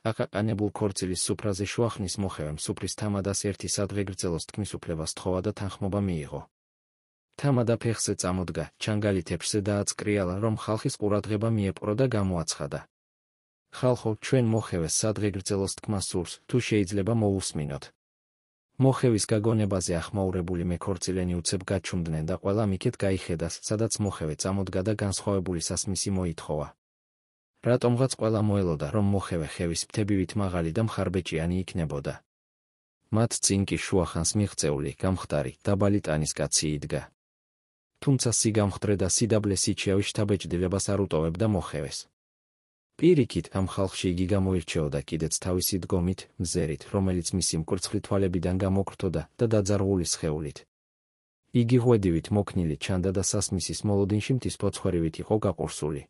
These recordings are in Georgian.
აყაყანებულ ქორწილის სუფრაზე შუახნის მოხევემ სუფრის თამადას ერთი სადღეგრძელოს თქმის უფლებას თხოვა და თანხმობა მიიღო. თამადა ფეხზე წამოდგა, ჩანგალი თეფშზე დააწკრიალა, რომ ხალხის ყურადღება მიეპყრო და გამოაცხადა. ხალხო, ჩვენ მოხევეს სადღეგრძელოს თქმა სურს, თუ შეიძლება მოусმინოთ. მოხევის გაგონებაზე ახმაურებული მეკორწილენი უცებ გაჩუმდნენ და ყველა მიქეთ გაიხედას, სადაც მოხევე წამოდგა და განსხვავებული სასმისი მოითხოვა. რატომღაც ყველა მოელოდა, რომ მოხევე ხევის მთებივით მაღალი და მხარბეჭიანი იქნებოდა. მათ წინ კი შუახანს მიღწეული, გამხდარი, დაბალი ტანის კაცი იდგა. თუმცა სიგამხდრე და სიდაბლე სიჩიავი შთაბეჭდილებას არ უტოვებდა მოხევეს. პირიქით, ამ ხალხში იგი გამოირჩეოდა კიდეც თავისი დგომით, მზერით, რომელიც მისი მკვერცხლი თვალებიდან გამოგრთოდა და დაძარღული სხეულით. იგი ღვედივით მოქნილი ჩანდა და სასმისის მოლოდინში მთის ფოცხვერივით იყო გაყურსული.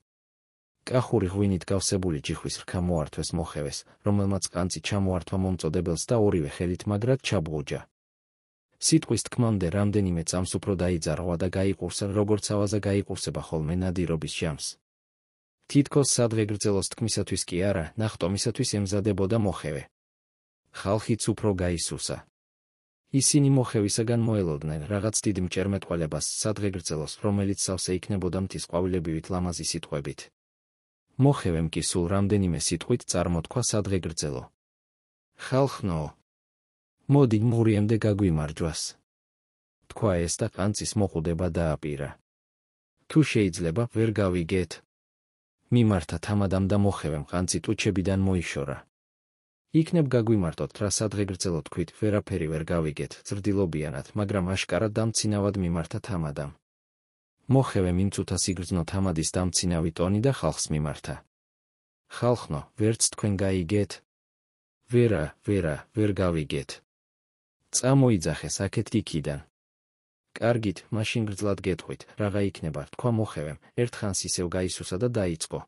კახური ღვინით გავსებული ჯიხვის რქა მოართვეს მოხევეს, რომელმაც ყანწი ჩამოართვა მომწოდებელს და ორივე ხელით მაგრად ჩაბღუჯა. სიტყვის თქმამდე რამდენიმე წამს უფრო დაიძარღვა და გაიყურსა, როგორც ავაზა გაიყურსება ხოლმე ნადირობის ჟამს. თითქოს სადღეგრძელოს თქმისათვის კი არა, ნახტომისათვის ემზადებოდა მოხევე. ხალხიც უფრო გაისუსა. ისინი მოხევისაგან მოელოდნენ რაღაც დიდ მჭერმეტყველებას სადღეგრძელოს, რომელიც სავსე იქნებოდა მთის ყვავილებივით ლამაზი სიტყვებით. მოხევემ კი სულ რამდენიმე სიტყვით წარმოთქვა სადღეგრძელო. ხალხნო, მოდი მურიემდე გაგვიმარჯვას. თქვა ეს და ყანწის მოყუდება დააპირა. თუ შეიძლება, ვერ გავიგეთ. მიმართა თამადამ და მოხევემ ყანწი ტუჩებიდან მოიშორა. იქნებ გაგვიმარტოთ, რა სადღეგრძელო თქვით, ვერაფერი ვერ გავიგეთ, ზრდილობიანად, მაგრამ აშკარად დამცინავად მიმართა თამადამ. მოხევემ იმ წუთას იგრძნო თამადის დამცინავი ტონი და ხალხს მიმართა. ხალხნო, ვერც თქვენ გაიგეთ? ვერა, ვერ გავიგეთ. წამოიძახეს აქეთ იქიდან. კარგით, მაშინ გრძლად გეტყვით, რაღა იქნება, თქვა მოხევემ, ერთხანს ისევ გაისუსა და დაიწყო.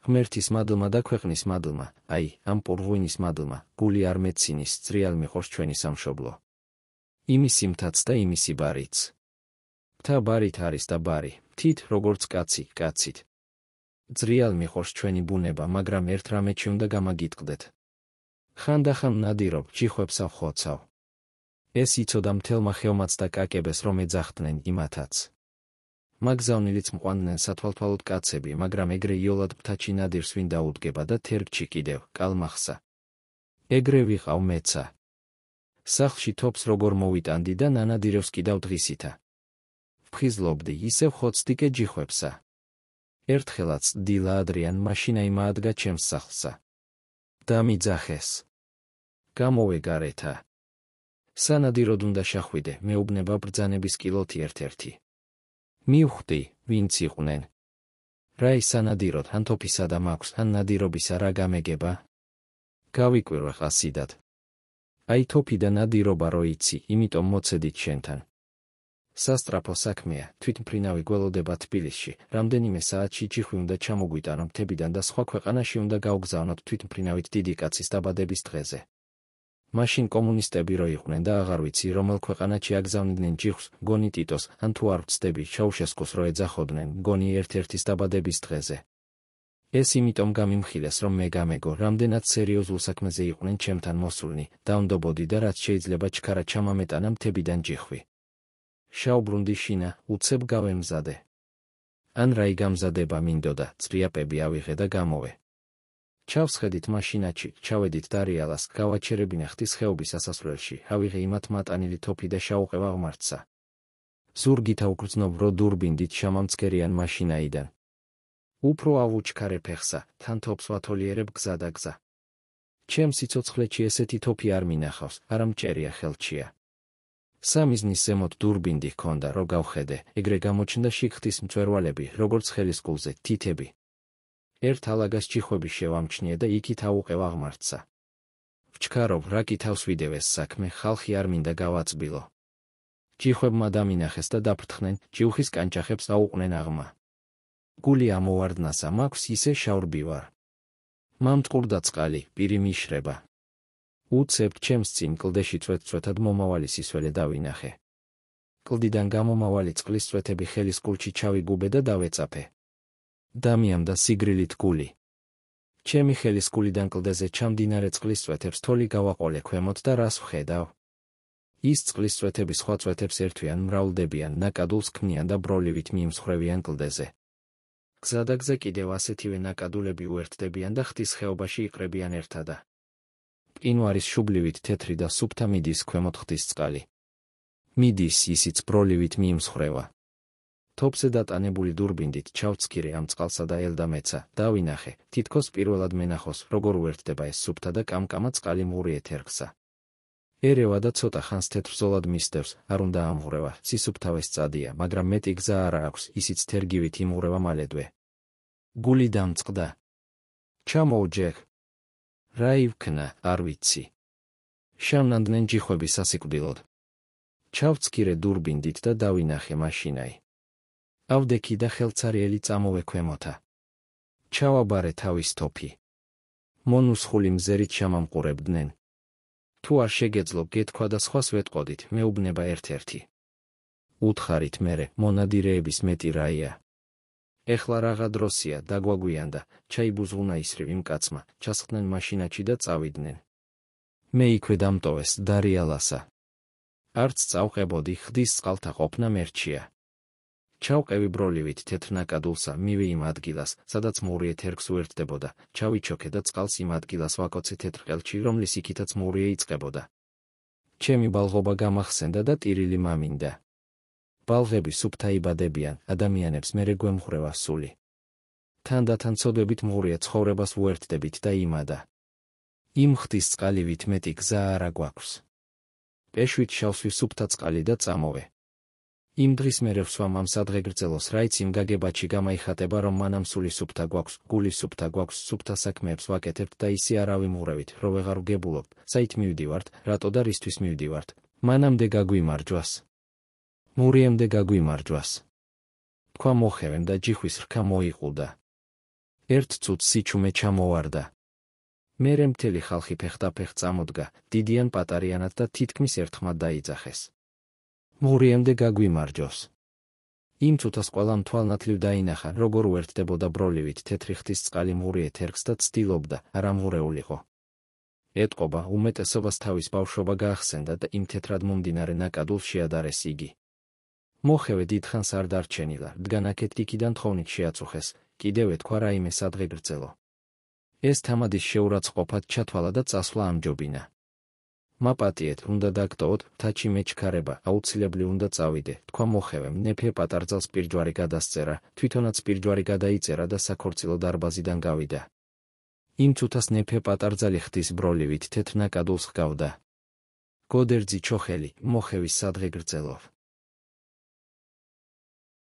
ღმერთის მადლმა და ქვეყნის მადლმა, აი, ამ პურღვინის მადლმა, გული არ მეცინის, წრიალ მიყორს ჩვენი სამშობლო. იმისი მთაც და იმისი ბარიც. მთა ბარით არის და ბარი, მთით, როგორც კაცით. წრიალ მიყორს ჩვენი ბუნება, მაგრამ ერთ რამეჩი უნდა გამაგიტყდეთ. ხანდახან ნადირობ, ჯიხვებსა ხოცავ. ეს იცოდა მთელმა ხეომაც და კაკებეს, რომ ეძახდნენ იმათაც. მაგზავნილიც მყვანდნენ სათვალთვალოდ კაცები, მაგრამ ეგრე იოლად მთაჩი ნადირს ვინ დაუდგება და თერგჩი კიდევ, კალმახსა. ეგრე ვიყავ მეცა. სახლში თოფს როგორ მოვიტანდი და ნანადირევს კიდევ დღისითა. ვხიზლობდი, ისევ ხოცდიკე ჯიხვებსა. ერთხელაც დილა ადრიან მაშინა იმაადგა ჩემს სახლსა. დამიძახეს. გამოვე გარეთა. სანადიროდ უნდა შახვიდე, მეუბნება ბრძანების კილოთი ერთ-ერთი. მივხვდი, ვინც იყვნენ. რა ისანადიროდ, ან თოფისა და მაქვს, ან ნადირობისა რა გამეგება? გავიკვირვე ყასიდად. აი თოფი და ნადირობა რო იცი, იმიტომ მოცედით შენთან. სასტრაფო საქმეა, თვითმფრინავი გველოდება თბილისში, რამდენიმე საათში ჯიხვი უნდა ჩამოგვიტანო მთებიდან და სხვა ქვეყანაში უნდა გავგზავნოთ თვითმფრინავით დიდი კაცის დაბადების დღეზე. მაშინ კომუნისტები რო იყვნენ და აღარ ვიცი, რომელ ქვეყანაში აგზავნიდნენ ჯიხვს, გონი ტიტოს, ან თუ არ ვწდები, ჩაუშესკოს რო ეძახოდნენ, გონი ერთ-ერთის დაბადების დღეზე. ეს იმიტომ გამიმხილეს, რომ მე გამეგო, რამდენად სერიოზულ საქმეზე იყვნენ ჩემთან მოსულნი, დავნდობოდი და რაც შეიძლება ჩქარა ჩამამეტანა მთებიდან ჯიხვი. შაუბრუნდი შინა, უცებ გავემზადე. ან რაი გამზადება მინდოდა, წრიაპები ავიღე და გამოვე. ჩავსხედით მაშინაჩი, ჩავედით დარიალას, გავაჩერებინა ღვთის ხეობის ასასვლელში, ავიღე იმათ მატანილი თოფი და შაუყევა ღმართსა. ზურგით ავგრძნობ რო დურბინდით შამამცქერიან მაშინაიდან. უფრო ავუჩქარე ფეხსა, თან თოფს ვათოლიერებ გზა და გზა. ჩემს სიცოცხლეში ესეთი თოფი არ მინახავს, არა მჭერია ხელჩია. სამიზნის ზემოთ დურბინდი ჰქონდა, რო გავხედე, ეგრე გამოჩნდა შიგ-ღვთის მწვერვალები, როგორც ხელისკულზე, თითები. ერთ ალაგას ჯიხვები შევამჩნიე და იქით აუყევა ღმართსა. ვჩქარობ, რა კი თავს ვიდევ ეს საქმე, ხალხი არ მინდა გავაწბილო. ჯიხვებმა დამინახეს და დაფრთხნენ, ჯიუხის კანჭახებს აუყნენ აღმა. გული ამოვარდნასა, მაქვს ისე შავრბი ვარ. მამწყურდა წყალი, პირი მიშრება. უცებ ჩემს წინ კლდეში წვეთ-წვეთად მომავალი სისველე დავინახე. კლდიდან გამომავალი წყლის წვეთები ხელის კულში ჩავიგუბე და დავეწაფე. დამიამდა სიგრილით გული. ჩემი ხელის გულიდან კლდეზე ჩამდინარე წყლის წვეთებს თოლი გავაყოლე ქვემოთ და რას ვხედავ? ის წყლის წვეთები სხვა წვეთებს ერთვიან, მრავლდებიან, ნაკადულს ქმნიან და ბროლივით მიიმსხვრევიან კლდეზე. გზადაგზე კიდევ ასეთივე ნაკადულები უერთდებიან და ხდის ხეობაში იყრებიან ერთადა. მყინვარის შუბლივით თეთრი და სუფთა მიდის ქვემოთ ხდის წყალი. მიდის ისიც ბროლივით მიიმსხვრევა. თოფზე დატანებული დურბინდით ჩავცქირე ამ წყალსა და ელდა მეცა, დავინახე, თითქოს პირველად მენახოს, როგორ უერთდება ეს სუფთა და კამკამა წყალი მური ეთერგსა. ერევა და ცოტა ხანს თეთრ ზოლად მისდევს, არ უნდა ამღვრევა, სისუფთავეს წადია, მაგრამ მეტი გზა არა აქვს, ისიც თერგივით იმღვრევა მალედვე. გული დამწყდა. ჩამოუჯექ. რა ივქნა, არ ვიცი. შავნანდნენ ჯიხვები სასიკვდილოდ. ჩავცქირე დურბინდით და დავინახე მაშინაი. ავდექი და ხელცარიელი წამოვე ქვემოთა. ჩავაბარე თავის თოფი. მონუსხული მზერით შემამყურებდნენ. თუ არ შეგეძლო გეთქვა და სხვას ვეტყოდით, მეუბნება ერთ-ერთი. უთხარით მერე, მონადირეების მეტი რაია. ეხლა რაღა დროსია, დაგვაგვიანდა, ჩაიბუზღუნა ისრივ იმ კაცმა, ჩასხდნენ მაშინაჩი და წავიდნენ. მე იქვე დამტოვეს, დარიალასა. არც წავყებოდი, ხდის წყალთა ყოფნა მერჩია. ჩავყევი ბროლივით თეთრ ნაკადულსა, მივე იმ ადგილას, სადაც მური ეთერგს უერთდებოდა, ჩავიჩოქე და წყალს იმ ადგილას ვაკოცე თეთრ ყელჩი, რომლის იქითაც მურია იწყებოდა. ჩემი ბალღობა გამახსენდა და ტირილი მამინდა. ბალღები სუფთა იბადებიან, ადამიანებს მერე გვემხრევა სული. თანდათან ცოდვებით მურია ცხოვრებას უერთდებით და იმადა. იმ ხდის წყალივით მეტი გზა არა გვაქვს. პეშვით შავსვი სუფთა წყალი და წამოვე. იმ დღის მერე ვსვამ ამ სადღეგრძელოს, რაიც იმ გაგებაჩი გამაიხატება, რომ მანამ სული სუფთა გვაქვს, გული სუფთა გვაქვს, სუფთა საქმეებს ვაკეთებთ და ისე არ ავიმღვრევით, რო ვეღარ ვგებულობთ, საით მივდივართ, რატო და რისთვის მივდივართ, მანამდე გაგვიმარჯვას. მურიემდე გაგვიმარჯვას. თქვა მოხევენ და ჯიხვის რქა მოიყუდა. ერთ წუთს სიჩუმე ჩამოვარდა. მერე მთელი ხალხი ფეხდაფეხ წამოდგა, დიდიან პატარიანად და თითქმის ერთხმად დაიძახეს. მურიემდე გაგვიმარჯოს. იმ წუთას ყველამ თვალნათლივ დაინახა, როგორ უერთდებოდა ბროლივით თეთრი ხდის წყალი მური ეთერგს და ცდილობდა, არ ამღვრეულიყო. ეტყობა, უმეტესობას თავის ბავშვობა გაახსენდა და იმ თეთრად მომდინარე ნაკადულს შეადარეს იგი. მოხევე დიდხანს არ დარჩენილა, რადგან აქეთ იქიდან თხოვნით შეაწუხეს, კიდევ ეთქვა რაიმე სადღეგრძელო. ეს თამადის შეურაცხყოფად ჩათვალა და წასვლა ამჯობინა. მაპატიეთ, უნდა დაგტოვოთ, თაჩი მეჩქარება, აუცილებლი უნდა წავიდე, თქვა მოხევემ, ნეფე პატარძალს პირჯვარი გადასწერა, თვითონაც პირჯვარი გადაიწერა და საქორწილო დარბაზიდან გავიდა. იმ წუთას ნეფე პატარძალი ხდის ბროლივით თეთრ ნაკადულს ჰგავდა. გოდერძი ჩოხელი, მოხევის სადღეგრძელო.